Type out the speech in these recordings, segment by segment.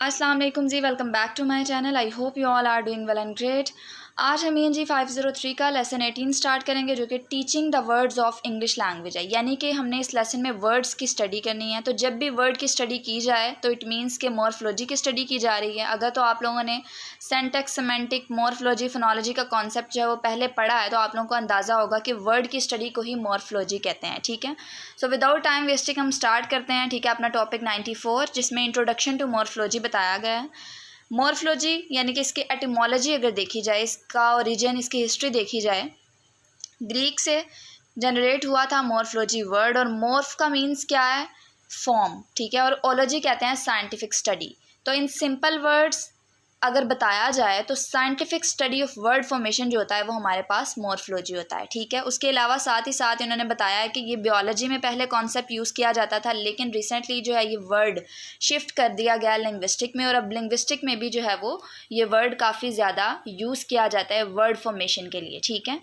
अस्सलाम वालेकुम जी, welcome back to my channel. I hope you all are doing well and great. आज हम ENG 503 का लेसन 18 स्टार्ट करेंगे, जो कि teaching the words of English language है। यानी कि हमने इस लेसन में वर्ड्स की स्टडी करनी है। तो जब भी वर्ड की स्टडी की जाए तो इट मीन्स के मॉर्फोलॉजी की स्टडी की जा रही है। अगर तो आप लोगों ने सेंटेक्स, सिमेंटिक, मॉर्फोलॉजी, फोनोलॉजी का कॉन्सेप्ट जो है वो पहले पढ़ा है, तो आप लोगों को अंदाज़ा होगा कि वर्ड की स्टडी को ही मॉर्फोलॉजी कहते हैं। ठीक है, सो विदाउट टाइम वेस्टिंग हम स्टार्ट करते हैं। ठीक है, अपना टॉपिक 94, जिसमें इंट्रोडक्शन टू मॉर्फोलॉजी बताया गया है। मॉर्फोलॉजी यानी कि इसकी एटिमोलॉजी अगर देखी जाए, इसका ओरिजिन, इसकी हिस्ट्री देखी जाए, ग्रीक से जनरेट हुआ था मॉर्फोलॉजी वर्ड। और मॉर्फ का मीन्स क्या है? फॉर्म। ठीक है, और ओलॉजी कहते हैं साइंटिफिक स्टडी। तो इन सिंपल वर्ड्स अगर बताया जाए तो scientific study of word formation जो होता है वो हमारे पास मॉर्फोलॉजी होता है। ठीक है, उसके अलावा साथ ही साथ इन्होंने बताया है कि ये बायोलॉजी में पहले कॉन्सेप्ट यूज़ किया जाता था, लेकिन रिसेंटली जो है ये वर्ड शिफ्ट कर दिया गया लिंग्विस्टिक में, और अब लिंग्विस्टिक में भी जो है वो ये वर्ड काफ़ी ज़्यादा यूज़ किया जाता है वर्ड फॉर्मेशन के लिए। ठीक है,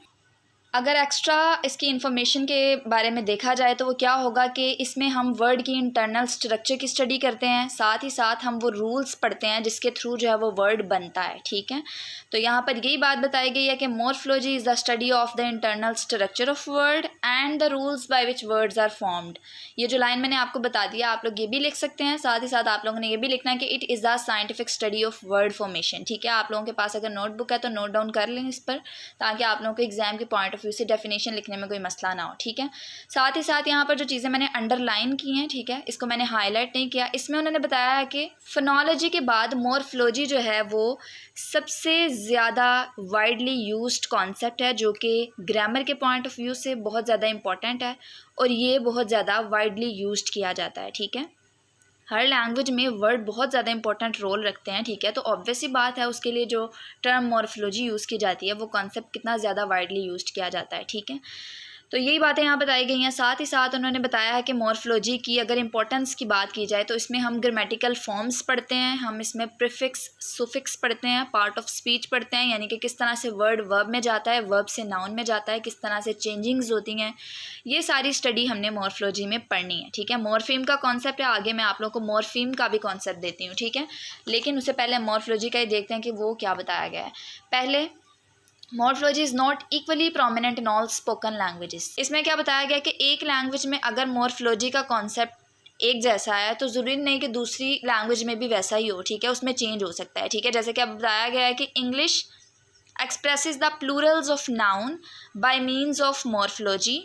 अगर एक्स्ट्रा इसकी इन्फॉर्मेशन के बारे में देखा जाए तो वो क्या होगा कि इसमें हम वर्ड की इंटरनल स्ट्रक्चर की स्टडी करते हैं, साथ ही साथ हम वो रूल्स पढ़ते हैं जिसके थ्रू जो है वो वर्ड बनता है। ठीक है, तो यहाँ पर यही बात बताई गई है कि morphology is the study of the internal structure of word and the rules by which words are formed. ये जो लाइन मैंने आपको बता दिया, आप लोग ये भी लिख सकते हैं, साथ ही साथ आप लोगों ने ये भी लिखना है कि it is the scientific study of word formation. ठीक है, आप लोगों के पास अगर नोटबुक है तो नोट डाउन कर लें इस पर, ताकि आप लोगों को एग्जाम के पॉइंट ऑफ व्यू से डेफिनेशन लिखने में कोई मसला ना हो। ठीक है, साथ ही साथ यहाँ पर जो चीज़ें मैंने अंडरलाइन की हैं, ठीक है, इसको मैंने हाईलाइट नहीं किया। इसमें उन्होंने बताया है कि फोनोलॉजी के बाद मॉर्फोलॉजी जो है वो सबसे ज़्यादा वाइडली यूज्ड कॉन्सेप्ट है, जो कि ग्रामर के पॉइंट ऑफ व्यू से बहुत ज़्यादा इंपॉर्टेंट है और ये बहुत ज़्यादा वाइडली यूज्ड किया जाता है। ठीक है, हर लैंग्वेज में वर्ड बहुत ज़्यादा इंपॉर्टेंट रोल रखते हैं। ठीक है, तो ऑब्वियस सी बात है उसके लिए जो टर्म मॉर्फोलॉजी यूज़ की जाती है वो कॉन्सेप्ट कितना ज़्यादा वाइडली यूज़ किया जाता है। ठीक है, तो यही बातें यहाँ बताई गई हैं। साथ ही साथ उन्होंने बताया है कि मॉर्फोलॉजी की अगर इंपॉर्टेंस की बात की जाए तो इसमें हम ग्रामेटिकल फॉर्म्स पढ़ते हैं, हम इसमें प्रीफिक्स, सुफिक्स पढ़ते हैं, पार्ट ऑफ स्पीच पढ़ते हैं, यानी कि किस तरह से वर्ड वर्ब में जाता है, वर्ब से नाउन में जाता है, किस तरह से चेंजिंग्स होती हैं। ये सारी स्टडी हमने मॉर्फोलॉजी में पढ़नी है। ठीक है, मॉर्फीम का कॉन्सेप्ट है, आगे मैं आप लोगों को मॉर्फीम का भी कॉन्सेप्ट देती हूँ। ठीक है, लेकिन उससे पहले मॉर्फोलॉजी का ही देखते हैं कि वो क्या बताया गया है। पहले, morphology is not equally prominent in all spoken languages. इसमें क्या बताया गया कि एक लैंग्वेज में अगर मॉर्फोलॉजी का कॉन्सेप्ट एक जैसा है तो ज़रूरी नहीं कि दूसरी लैंग्वेज में भी वैसा ही हो। ठीक है, उसमें चेंज हो सकता है। ठीक है, जैसे कि अब बताया गया है कि English expresses the plurals of noun by means of morphology,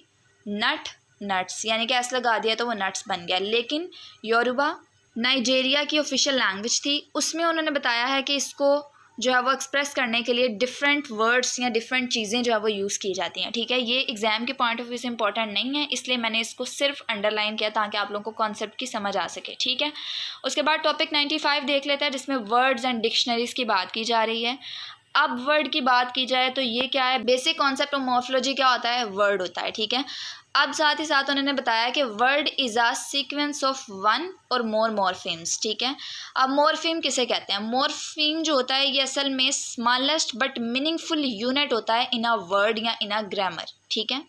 nut, nuts, यानी कि ऐसा लगा दिया तो वो नट्स बन गया। लेकिन योरुबा नाइजेरिया की ऑफिशियल लैंग्वेज थी, उसमें उन्होंने बताया है कि इसको जो है वो एक्सप्रेस करने के लिए डिफरेंट वर्ड्स या डिफरेंट चीज़ें जो है वो यूज़ की जाती हैं। ठीक है, ये एग्जाम के पॉइंट ऑफ व्यू से इंपॉर्टेंट नहीं है, इसलिए मैंने इसको सिर्फ अंडरलाइन किया ताकि आप लोगों को कॉन्सेप्ट की समझ आ सके। ठीक है, उसके बाद टॉपिक 95 देख लेते हैं, जिसमें वर्ड्स एंड डिक्शनरीज की बात की जा रही है। अब वर्ड की बात की जाए तो ये क्या है, बेसिक कॉन्सेप्ट ऑफ मॉर्फोलॉजी क्या होता है? वर्ड होता है। ठीक है, अब साथ ही साथ उन्होंने बताया कि word is a sequence of one और मोर मॉर्फीम्स। ठीक है, अब मॉर्फीम किसे कहते हैं? मॉर्फीम जो होता है ये असल में स्मॉलेस्ट बट मीनिंगफुल यूनिट होता है इन अ वर्ड या इन अ ग्रामर। ठीक है,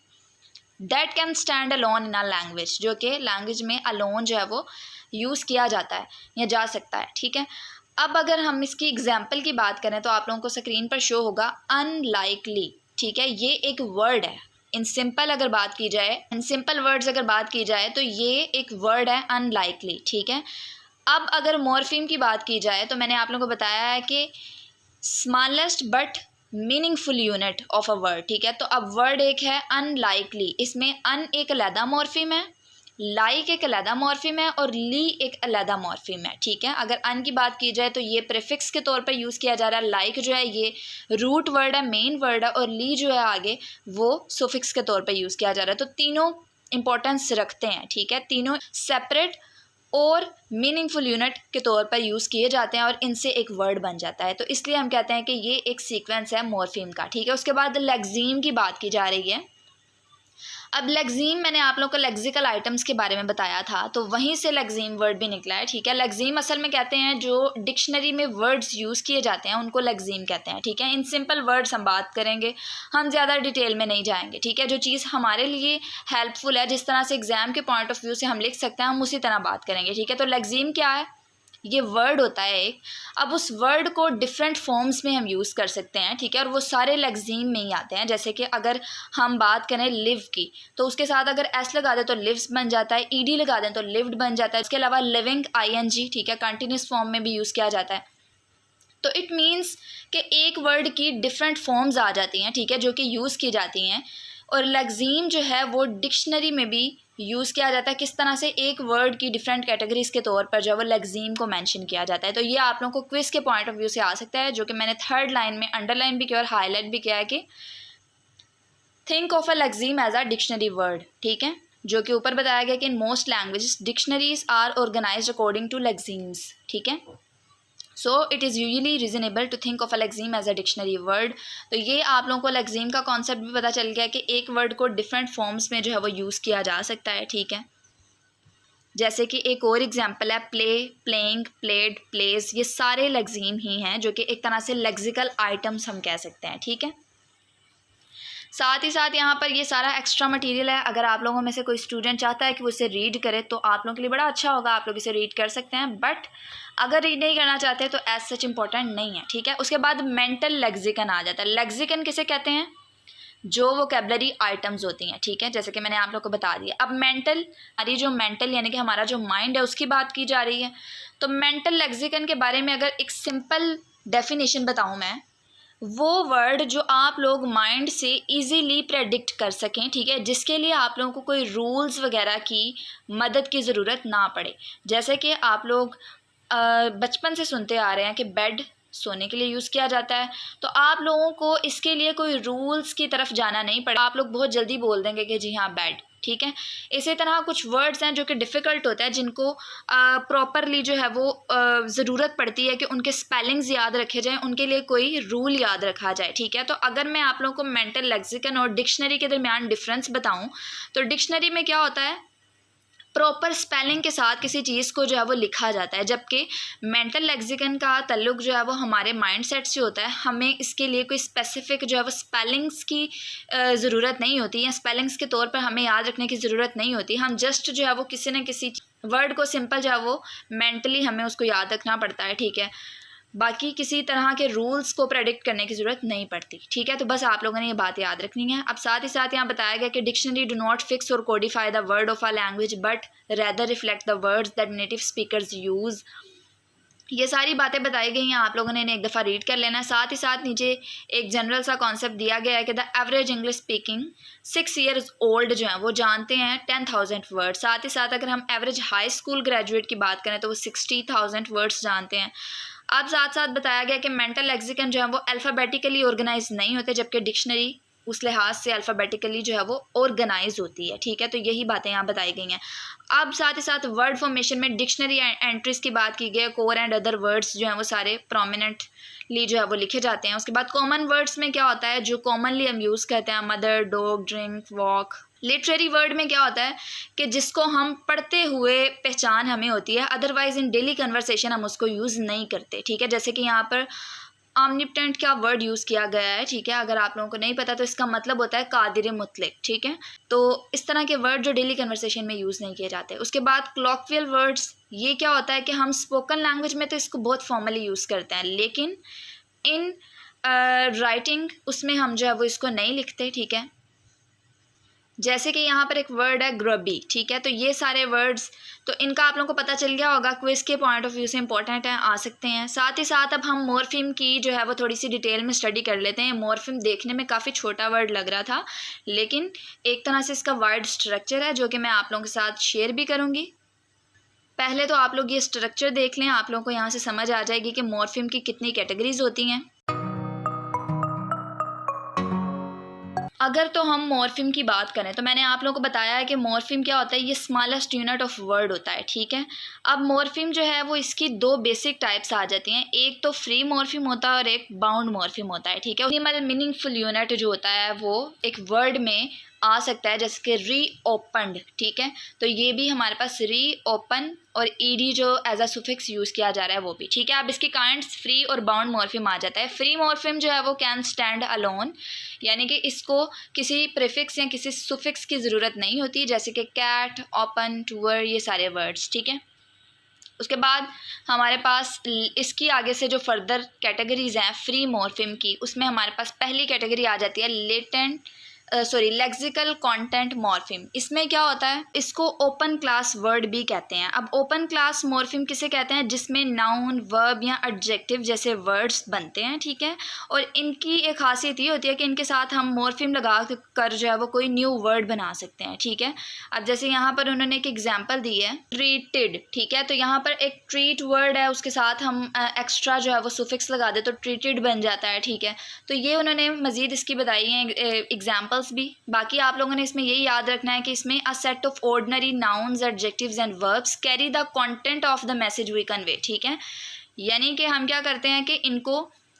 that can stand alone in a language, जो कि लैंग्वेज में अलोन जो है वो यूज़ किया जाता है या जा सकता है। ठीक है, अब अगर हम इसकी एग्जाम्पल की बात करें तो आप लोगों को स्क्रीन पर शो होगा अनलाइकली। ठीक है, ये एक वर्ड है। इन सिंपल अगर बात की जाए, इन सिंपल वर्ड्स अगर बात की जाए तो ये एक वर्ड है अनलाइकली। ठीक है, अब अगर मॉर्फीम की बात की जाए तो मैंने आप लोगों को बताया है कि smallest but meaningful unit of a word. ठीक है, तो अब वर्ड एक है अनलाइकली, इसमें अन एक अलहदा मॉर्फीम है, लाइक एक अलहदा मॉर्फीम है और ली एक अलहदा मॉर्फीम है। ठीक है, अगर अन की बात की जाए तो ये प्रीफिक्स के तौर पर यूज़ किया जा रहा है, लाइक जो है ये रूट वर्ड है, मेन वर्ड है, और ली जो है आगे वो सुफिक्स के तौर पर यूज़ किया जा रहा है। तो तीनों इंपॉर्टेंस रखते हैं। ठीक है, तीनों सेपरेट और मीनिंगफुल यूनिट के तौर पर यूज़ किए जाते हैं और इनसे एक वर्ड बन जाता है, तो इसलिए हम कहते हैं कि ये एक सीक्वेंस है मॉर्फीम का। ठीक है, उसके बाद लेक्सीम की बात की जा रही है। अब लेक्सीम, मैंने आप लोगों को लेक्सिकल आइटम्स के बारे में बताया था, तो वहीं से लेक्सीम वर्ड भी निकला है। ठीक है, लेक्सीम असल में कहते हैं जो डिक्शनरी में वर्ड्स यूज़ किए जाते हैं उनको लेक्सीम कहते हैं। ठीक है, इन सिंपल वर्ड्स हम बात करेंगे, हम ज़्यादा डिटेल में नहीं जाएंगे। ठीक है, जो चीज़ हमारे लिए हेल्पफुल है, जिस तरह से एग्जाम के पॉइंट ऑफ व्यू से हम लिख सकते हैं, हम उसी तरह बात करेंगे। ठीक है, तो लेक्सीम क्या है? ये वर्ड होता है एक। अब उस वर्ड को डिफरेंट फॉर्म्स में हम यूज़ कर सकते हैं, ठीक है, और वो सारे लेक्सीम में ही आते हैं। जैसे कि अगर हम बात करें लिव की, तो उसके साथ अगर एस लगा दें तो लिव्स बन जाता है, ईडी लगा दें तो लिव्ड बन जाता है। इसके अलावा लिविंग आईएनजी, ठीक है, कंटिन्यूस फॉर्म में भी यूज़ किया जाता है। तो इट मीन्स कि एक वर्ड की डिफरेंट फॉर्म्स आ जाती हैं, ठीक है, जो कि यूज़ की जाती हैं। और लेक्सीम जो है वो डिक्शनरी में भी यूज़ किया जाता है। किस तरह से एक वर्ड की डिफरेंट कैटेगरीज के तौर पर जो है वो लेक्सीम को मेंशन किया जाता है। तो ये आप लोगों को क्विज़ के पॉइंट ऑफ व्यू से आ सकता है, जो कि मैंने थर्ड लाइन में अंडरलाइन भी किया और हाईलाइट भी किया है कि think of a lexeme as a dictionary word, ठीक है, जो कि ऊपर बताया गया कि in most languages dictionaries are organised according to lexemes, ठीक है। So it is usually reasonable to think of a lexeme as a dictionary word. तो ये आप लोगों को लेक्सीम का कॉन्सेप्ट भी पता चल गया कि एक वर्ड को डिफरेंट फॉर्म्स में जो है वो यूज़ किया जा सकता है, ठीक है। जैसे कि एक और एग्जांपल है प्ले, प्लेइंग, प्लेड, प्लेज, ये सारे लेक्सीम ही हैं, जो कि एक तरह से लेक्सिकल आइटम्स हम कह सकते हैं, ठीक है। साथ ही साथ यहाँ पर ये सारा एक्स्ट्रा मटेरियल है। अगर आप लोगों में से कोई स्टूडेंट चाहता है कि वो इसे रीड करे तो आप लोगों के लिए बड़ा अच्छा होगा, आप लोग इसे रीड कर सकते हैं। बट अगर रीड नहीं करना चाहते तो एज सच इम्पॉर्टेंट नहीं है, ठीक है। उसके बाद मेंटल लेक्सिकन आ जाता है। लेक्सिकन किसे कहते हैं? जो वोकेबलरी आइटम्स होती हैं, ठीक है, जैसे कि मैंने आप लोग को बता दिया। अब मेंटल, हमारी जो मेंटल यानी कि हमारा जो माइंड है उसकी बात की जा रही है। तो मेंटल लेक्सिकन के बारे में अगर एक सिंपल डेफिनेशन बताऊँ मैं, वो वर्ड जो आप लोग माइंड से इजीली प्रेडिक्ट कर सकें, ठीक है, जिसके लिए आप लोगों को कोई रूल्स वगैरह की मदद की ज़रूरत ना पड़े। जैसे कि आप लोग बचपन से सुनते आ रहे हैं कि बेड सोने के लिए यूज़ किया जाता है, तो आप लोगों को इसके लिए कोई रूल्स की तरफ जाना नहीं पड़ा, आप लोग बहुत जल्दी बोल देंगे कि जी हाँ बेड, ठीक है। इसी तरह कुछ वर्ड्स हैं जो कि डिफ़िकल्ट होते हैं, जिनको प्रॉपरली जो है वो ज़रूरत पड़ती है कि उनके स्पेलिंग्स याद रखे जाएं, उनके लिए कोई रूल याद रखा जाए, ठीक है। तो अगर मैं आप लोगों को मेंटल लेक्सिकन और डिक्शनरी के दरमियान डिफरेंस बताऊं, तो डिक्शनरी में क्या होता है, प्रॉपर स्पेलिंग के साथ किसी चीज़ को जो है वो लिखा जाता है, जबकि मेंटल लेक्सिकन का ताल्लुक जो है वो हमारे माइंड सेट से होता है। हमें इसके लिए कोई स्पेसिफिक जो है वो स्पेलिंग्स की ज़रूरत नहीं होती, या स्पेलिंग्स के तौर पर हमें याद रखने की ज़रूरत नहीं होती। हम जस्ट जो है वो किसी न किसी वर्ड को सिंपल जो है वो मेंटली हमें उसको याद रखना पड़ता है, ठीक है। बाकी किसी तरह के रूल्स को प्रेडिक्ट करने की ज़रूरत नहीं पड़ती, ठीक है। तो बस आप लोगों ने ये बात याद रखनी है। अब साथ ही साथ यहाँ बताया गया कि डिक्शनरी डू नॉट फिक्स और Codify the word of a language but rather reflect the words that native speakers use. ये सारी बातें बताई गई हैं, आप लोगों ने इन्हें एक दफ़ा रीड कर लेना है। साथ ही साथ नीचे एक जनरल सा कॉन्सेप्ट दिया गया है कि the average English speaking 6 years old जो हैं वो जानते हैं 10,000 वर्ड। साथ ही साथ अगर हम एवरेज हाई स्कूल ग्रेजुएट की बात करें तो वो 60,000 वर्ड्स जानते हैं। अब साथ साथ बताया गया कि मेंटल लेक्सिकन जो है वो अल्फ़ाबेटिकली ऑर्गेनाइज नहीं होते, जबकि डिक्शनरी उस लिहाज से अल्फ़ाबेटिकली जो है वो ऑर्गेनाइज होती है, ठीक है। तो यही बातें यहाँ बताई गई हैं। अब साथ ही साथ वर्ड फॉर्मेशन में डिक्शनरी एंट्रीज की बात की गई है। कोर एंड अदर वर्ड्स जो हैं वो सारे प्रोमिनेंटली जो है वो लिखे जाते हैं। उसके बाद कॉमन वर्ड्स में क्या होता है, जो कॉमनली हम यूज़ करते हैं, mother, dog, drink, walk. Literary word में क्या होता है कि जिसको हम पढ़ते हुए पहचान हमें होती है, अदरवाइज इन डेली कन्वर्सेशन हम उसको यूज़ नहीं करते, ठीक है। जैसे कि यहाँ पर ऑमनिपोटेंट का वर्ड यूज़ किया गया है, ठीक है। अगर आप लोगों को नहीं पता तो इसका मतलब होता है कादिर मुतलक, ठीक है। तो इस तरह के वर्ड जो डेली कन्वर्सेशन में यूज़ नहीं किए जाते। उसके बाद क्लॉकवियल वर्ड्स, ये क्या होता है कि हम स्पोकन लैंग्वेज में तो इसको बहुत फॉर्मली यूज़ करते हैं, लेकिन इन राइटिंग उसमें हम जो है वो इसको नहीं लिखते, ठीक है। जैसे कि यहाँ पर एक वर्ड है ग्रबी, ठीक है। तो ये सारे वर्ड्स, तो इनका आप लोगों को पता चल गया होगा, क्विज के पॉइंट ऑफ व्यू से इंपॉर्टेंट है, आ सकते हैं। साथ ही साथ अब हम मॉर्फिम की जो है वो थोड़ी सी डिटेल में स्टडी कर लेते हैं। मॉर्फिम देखने में काफ़ी छोटा वर्ड लग रहा था, लेकिन एक तरह से इसका वाइड स्ट्रक्चर है, जो कि मैं आप लोगों के साथ शेयर भी करूँगी। पहले तो आप लोग ये स्ट्रक्चर देख लें, आप लोगों को यहाँ से समझ आ जाएगी कि मॉर्फिम की कितनी कैटेगरीज होती हैं। अगर तो हम मॉर्फिम की बात करें तो मैंने आप लोगों को बताया है कि मॉर्फिम क्या होता है, ये स्मॉलेस्ट यूनिट ऑफ वर्ड होता है, ठीक है। अब मॉर्फिम जो है वो इसकी दो बेसिक टाइप्स आ जाती हैं, एक तो फ्री मॉर्फिम होता है और एक बाउंड मॉर्फिम होता है, ठीक है। मिनिमल मीनिंगफुल यूनिट जो होता है वो एक वर्ड में आ सकता है, जैसे कि री ओपनड, ठीक है। तो ये भी हमारे पास री ओपन और ईडी जो एज अ सुफिक्स यूज़ किया जा रहा है वो भी, ठीक है। अब इसके काइंड्स फ्री और बाउंड मॉर्फिम आ जाता है। फ्री मॉर्फिम जो है वो कैन स्टैंड अलोन, यानी कि इसको किसी प्रीफिक्स या किसी सुफिक्स की ज़रूरत नहीं होती, जैसे कि कैट, ओपन, टूअर, ये सारे वर्ड्स, ठीक है। उसके बाद हमारे पास इसकी आगे से जो फर्दर कैटेगरीज हैं फ्री मॉर्फिम की, उसमें हमारे पास पहली कैटेगरी आ जाती है लेक्सिकल कंटेंट मॉर्फिम। इसमें क्या होता है, इसको ओपन क्लास वर्ड भी कहते हैं। अब ओपन क्लास मॉर्फिम किसे कहते हैं, जिसमें नाउन, वर्ब या एडजेक्टिव जैसे वर्ड्स बनते हैं, ठीक है। और इनकी एक खासियत ये होती है कि इनके साथ हम मॉर्फिम लगा कर जो है वो कोई न्यू वर्ड बना सकते हैं, ठीक है। अब जैसे यहाँ पर उन्होंने एक एग्जाम्पल दी है ट्रीटेड, ठीक है। तो यहाँ पर एक ट्रीट वर्ड है, उसके साथ हम एक्स्ट्रा जो है वो सुफिक्स लगा दे तो ट्रीटेड बन जाता है, ठीक है। तो ये उन्होंने मज़ीद इसकी बताई है एग्जाम्पल भी। बाकी आप लोगों ने इसमें यही याद रखना है कि इसमें a set of ordinary nouns, adjectives and verbs carry the content of the message we convey, ठीक है। यानी कि हम क्या करते हैं कि इनको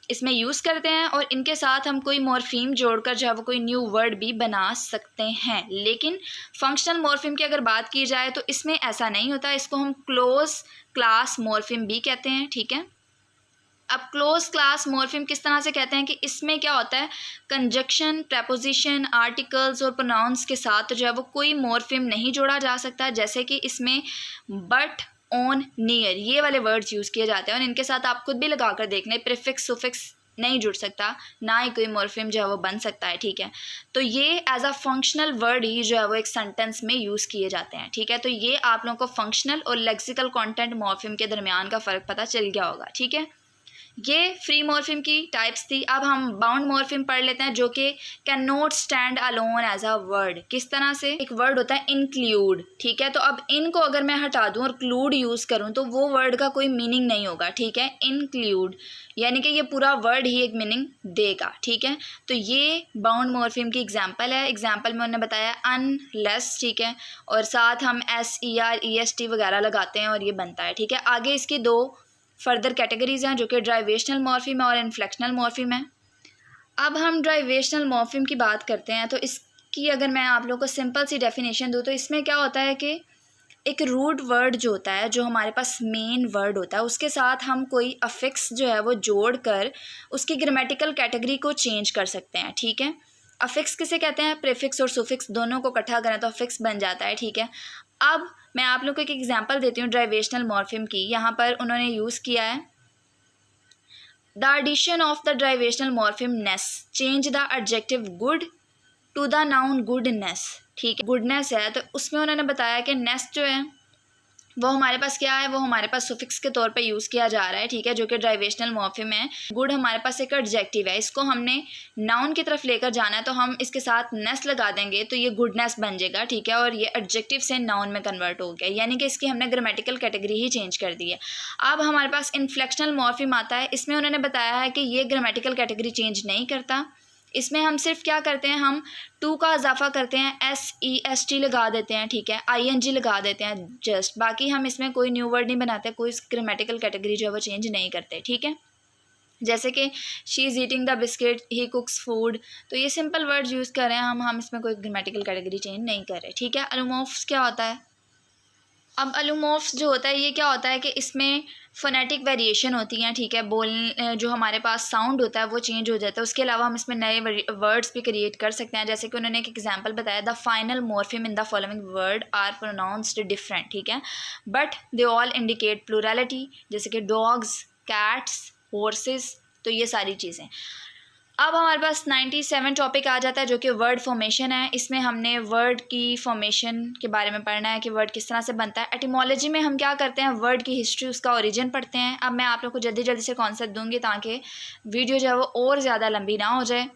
इसमें यूज़ करते हैं और इनके साथ हम कोई मॉर्फीम जोड़कर जो है वो कोई न्यू वर्ड भी बना सकते हैं। लेकिन फंक्शनल मॉर्फीम की अगर बात की जाए तो इसमें ऐसा नहीं होता, इसको हम क्लोज क्लास मॉर्फीम भी कहते हैं, ठीक है। अब क्लोज क्लास मॉर्फिम किस तरह से कहते हैं कि इसमें क्या होता है, कंजक्शन, प्रेपोजिशन, आर्टिकल्स और प्रोनाउंस के साथ जो है वो कोई मॉर्फिम नहीं जोड़ा जा सकता, जैसे कि इसमें बट, ऑन, नियर ये वाले वर्ड्स यूज़ किए जाते हैं और इनके साथ आप खुद भी लगा कर देख लें, प्रीफिक्स सुफिक्स नहीं जुड़ सकता, ना ही कोई मॉर्फिम जो है वो बन सकता है, ठीक है। तो ये एज अ फंक्शनल वर्ड ही जो है वो एक सेंटेंस में यूज़ किए जाते हैं, ठीक है। तो ये आप लोगों को फंक्शनल और लेक्सिकल कंटेंट मॉर्फिम के दरमियान का फ़र्क पता चल गया होगा, ठीक है। ये फ्री मॉर्फिम की टाइप्स थी। अब हम बाउंड मॉर्फिम पढ़ लेते हैं, जो कि can not stand alone as a word. किस तरह से, एक वर्ड होता है इंक्लूड, ठीक है। तो अब इनको अगर मैं हटा दूं और क्लूड यूज़ करूं तो वो वर्ड का कोई मीनिंग नहीं होगा, ठीक है। इंक्लूड यानी कि ये पूरा वर्ड ही एक मीनिंग देगा, ठीक है। तो ये बाउंड मॉर्फिम की एग्जांपल है। एग्जांपल में उन्होंने बताया अनलेस, ठीक है, और साथ हम SER, EST वगैरह लगाते हैं और ये बनता है, ठीक है। आगे इसकी दो फर्दर कैटेगरीज हैं जो कि ड्राइवेशनल मॉर्फिम है और इन्फ्लेक्शनल मॉर्फिम है। अब हम ड्राइवेशनल मॉर्फिम की बात करते हैं तो इसकी अगर मैं आप लोगों को सिंपल सी डेफिनेशन दूँ तो इसमें क्या होता है कि एक रूट वर्ड जो होता है, जो हमारे पास मेन वर्ड होता है, उसके साथ हम कोई अफिक्स जो है वो जोड़ कर उसकी ग्रामेटिकल कैटेगरी को चेंज कर सकते हैं, ठीक है। अफिक्स किसे कहते हैं, प्रीफिक्स और सुफिक्स दोनों को इकट्ठा करें तो अफिक्स बन जाता है, ठीक है। अब मैं आप लोग को एक एग्जांपल देती हूँ ड्राइवेशनल मॉर्फिम की। यहाँ पर उन्होंने यूज़ किया है the addition of the derivational morpheme ness change the adjective good to the noun goodness, ठीक है। गुडनेस है तो उसमें उन्होंने बताया कि नेस जो है वो हमारे पास क्या है, वो हमारे पास सुफिक्स के तौर पे यूज़ किया जा रहा है, ठीक है, जो कि ड्राइवेशनल मॉर्फिम है। गुड हमारे पास एक एडजेक्टिव है, इसको हमने नाउन की तरफ लेकर जाना है तो हम इसके साथ नेस लगा देंगे तो ये गुडनेस बन जाएगा, ठीक है। और ये एडजेक्टिव से नाउन में कन्वर्ट हो गया, यानी कि इसकी हमने ग्रामेटिकल कैटेगरी ही चेंज कर दी है। अब हमारे पास इन्फ्लेक्शनल मॉर्फिम आता है। इसमें उन्होंने बताया है कि ये ग्रामेटिकल कैटेगरी चेंज नहीं करता, इसमें हम सिर्फ क्या करते हैं, हम टू का इजाफा करते हैं, SEST लगा देते हैं, ठीक है, ING लगा देते हैं जस्ट। बाकी हम इसमें कोई न्यू वर्ड नहीं बनाते, कोई ग्रामेटिकल कैटेगरी जो है वो चेंज नहीं करते, ठीक है। जैसे कि she is eating the biscuit, he कुक्स food, तो ये सिंपल वर्ड्स यूज़ कर रहे हैं हम इसमें कोई ग्रामेटिकल कैटेगरी चेंज नहीं कर रहे, ठीक है। अलुमोर्फ्स क्या होता है, अब अलुमोर्फ्स जो होता है ये क्या होता है कि इसमें फोनेटिक वेरिएशन होती हैं, ठीक है। जो हमारे पास साउंड होता है वो चेंज हो जाता है। उसके अलावा हम इसमें नए वर्ड्स भी क्रिएट कर सकते हैं। जैसे कि उन्होंने एक एग्जांपल बताया, the final morpheme in the following word are pronounced different, ठीक है, but they all indicate plurality, जैसे कि डॉग्स, कैट्स, हॉर्सेस, तो ये सारी चीज़ें। अब हमारे पास 97 टॉपिक आ जाता है जो कि वर्ड फॉर्मेशन है। इसमें हमने वर्ड की फॉर्मेशन के बारे में पढ़ना है कि वर्ड किस तरह से बनता है। एटिमोलॉजी में हम क्या करते हैं, वर्ड की हिस्ट्री, उसका ओरिजिन पढ़ते हैं। अब मैं आप लोग को जल्दी जल्दी से कॉन्सेप्ट दूंगी ताकि वीडियो जो है वो और ज़्यादा लंबी ना हो जाए।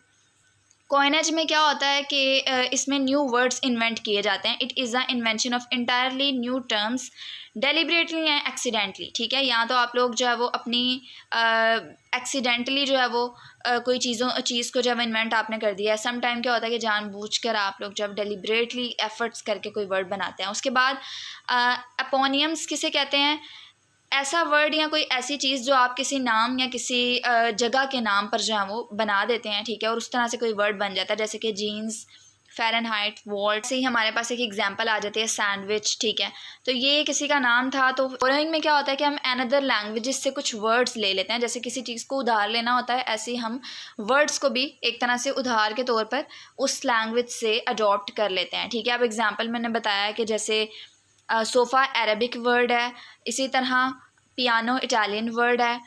कॉइनेज में क्या होता है कि इसमें न्यू वर्ड्स इन्वेंट किए जाते हैं। It is the invention of entirely new terms deliberately या एक्सीडेंटली, ठीक है। यहाँ तो आप लोग जो है वो अपनी एक्सीडेंटली जो है वो कोई चीज़ को जब इन्वेंट आपने कर दिया है। सम टाइम क्या होता है कि जानबूझकर आप लोग जब डेलिबरेटली एफर्ट्स करके कोई वर्ड बनाते हैं। उसके बाद एपोनियम्स किसे कहते हैं, ऐसा वर्ड या कोई ऐसी चीज़ जो आप किसी नाम या किसी जगह के नाम पर जो है वो बना देते हैं, ठीक है, और उस तरह से कोई वर्ड बन जाता है। जैसे कि जीन्स, फ़ारेनहाइट, वॉल्ट से ही हमारे पास एक एग्जांपल आ जाती है सैंडविच, ठीक है। तो ये किसी का नाम था। तो फॉलोइंग में क्या होता है कि हम अनदर लैंग्वेजेस से कुछ वर्ड्स ले लेते हैं। जैसे किसी चीज़ को उधार लेना होता है, ऐसे ही हम वर्ड्स को भी एक तरह से उधार के तौर पर उस लैंग्वेज से अडॉप्ट कर लेते हैं, ठीक है। अब एग्जाम्पल मैंने बताया कि जैसे सोफ़ा अरबिक वर्ड है, इसी तरह पियानो इटालियन वर्ड है,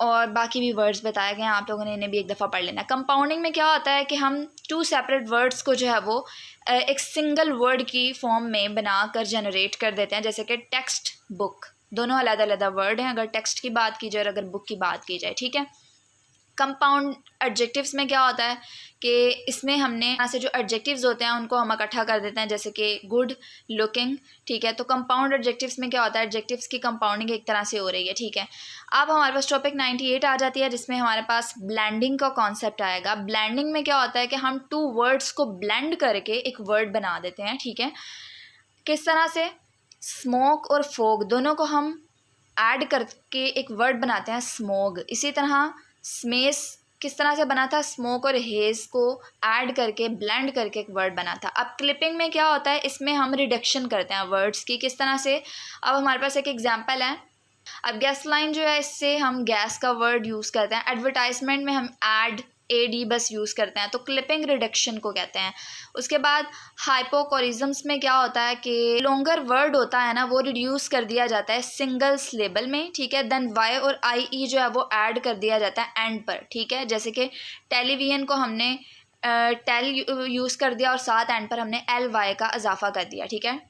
और बाकी भी वर्ड्स बताए गए हैं, आप लोगों ने इन्हें भी एक दफ़ा पढ़ लेना। कंपाउंडिंग में क्या होता है कि हम 2 सेपरेट वर्ड्स को जो है वो एक सिंगल वर्ड की फॉर्म में बना कर जनरेट कर देते हैं, जैसे कि टेक्स्ट बुक, दोनों अलग-अलग वर्ड हैं अगर टेक्स्ट की बात की जाए और अगर बुक की बात की जाए, ठीक है। कंपाउंड एडजेक्टिव्स में क्या होता है कि इसमें हमने यहाँ से जो एडजेक्टिव्स होते हैं उनको हम इकट्ठा कर देते हैं, जैसे कि गुड, लुकिंग, ठीक है। तो कंपाउंड एडजेक्टिव्स में क्या होता है, एडजेक्टिव्स की कंपाउंडिंग एक तरह से हो रही है, ठीक है। अब हमारे पास टॉपिक 98 आ जाती है, जिसमें हमारे पास ब्लेंडिंग का कॉन्सेप्ट आएगा। ब्लेंडिंग में क्या होता है कि हम 2 वर्ड्स को ब्लेंड करके एक वर्ड बना देते हैं, ठीक है। किस तरह से, स्मोक और फोग दोनों को हम ऐड करके एक वर्ड बनाते हैं स्मोग। इसी तरह स्मेस किस तरह से बना था, स्मोक और हेज़ को ऐड करके ब्लेंड करके एक वर्ड बना था। अब क्लिपिंग में क्या होता है, इसमें हम रिडक्शन करते हैं वर्ड्स की। किस तरह से, अब हमारे पास एक एग्जांपल है। अब गैस लाइन जो है, इससे हम गैस का वर्ड यूज़ करते हैं। एडवर्टाइजमेंट में हम ऐड एडी बस यूज़ करते हैं, तो क्लिपिंग रिडक्शन को कहते हैं। उसके बाद हाइपोकोरिज्म्स में क्या होता है कि लॉन्गर वर्ड होता है ना, वो रिड्यूस कर दिया जाता है सिंगल सिलेबल में, ठीक है। देन वाई और आई ई जो है वो ऐड कर दिया जाता है एंड पर, ठीक है। जैसे कि टेलीविजन को हमने टेल यूज़ कर दिया और साथ एंड पर हमने एल वाई का इजाफा कर दिया, ठीक है।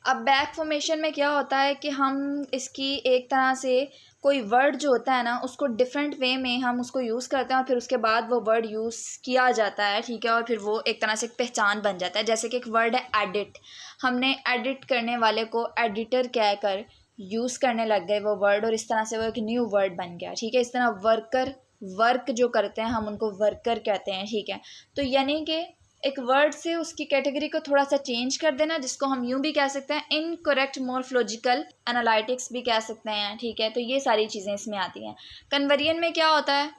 अब बैक फॉर्मेशन में क्या होता है कि हम इसकी एक तरह से कोई वर्ड जो होता है ना, उसको डिफरेंट वे में हम उसको यूज़ करते हैं और फिर उसके बाद वो वर्ड यूज़ किया जाता है, ठीक है। और फिर वो एक तरह से एक पहचान बन जाता है। जैसे कि एक वर्ड है एडिट, हमने एडिट करने वाले को एडिटर कहकर यूज़ करने लग गए वो वर्ड, और इस तरह से वो एक न्यू वर्ड बन गया, ठीक है। इस तरह वर्कर, वर्क जो करते हैं हम उनको वर्कर कहते हैं, ठीक है। तो यानी कि एक वर्ड से उसकी कैटेगरी को थोड़ा सा चेंज कर देना, जिसको हम यूं भी कह सकते हैं इनकरेक्ट मॉर्फोलॉजिकल एनालिटिक्स भी कह सकते हैं, ठीक है। तो ये सारी चीज़ें इसमें आती हैं। कन्वर्जन में क्या होता है,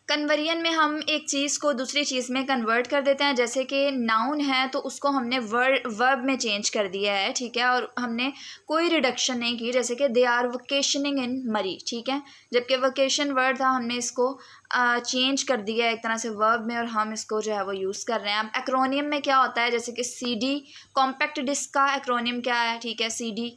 कन्वर्जन में हम एक चीज़ को दूसरी चीज़ में कन्वर्ट कर देते हैं। जैसे कि नाउन है तो उसको हमने वर्ब में चेंज कर दिया है, ठीक है, और हमने कोई रिडक्शन नहीं की। जैसे कि दे आर वकेशनिंग इन मरी, ठीक है, जबकि वकेशन वर्ड था, हमने इसको चेंज कर दिया है एक तरह से वर्ब में, और हम इसको जो है वो यूज़ कर रहे हैं। अब एक्रोनियम में क्या होता है, जैसे कि सी डी, कॉम्पैक्ट डिस्क का एक्रोनियम क्या है, ठीक है, सी डी।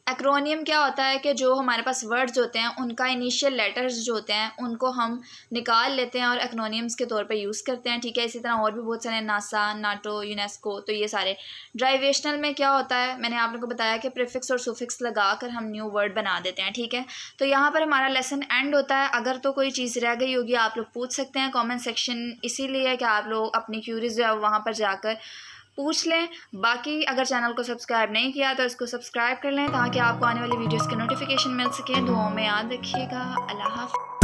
एक्रोनियम क्या होता है कि जो हमारे पास वर्ड्स होते हैं उनका इनिशियल लेटर्स जो होते हैं उनको हम निकाल लेते हैं और एक्रोनियम्स के तौर पे यूज़ करते हैं, ठीक है। इसी तरह और भी बहुत सारे, नासा, नाटो, यूनेस्को, तो ये सारे। ड्राइवेशनल में क्या होता है, मैंने आप लोगों को बताया कि प्रीफिक्स और सुफिक्स लगा कर हम न्यू वर्ड बना देते हैं, ठीक है। तो यहाँ पर हमारा लेसन एंड होता है। अगर तो कोई चीज़ रह गई होगी आप लोग पूछ सकते हैं कॉमेंट सेक्शन, इसीलिए कि आप लोग अपनी क्यूरीज जो है वहाँ पर जाकर पूछ लें। बाकी अगर चैनल को सब्सक्राइब नहीं किया तो इसको सब्सक्राइब कर लें ताकि आपको आने वाली वीडियोस के नोटिफिकेशन मिल सके। दुआओं में याद रखिएगा। अल्लाह हाफ़िज़।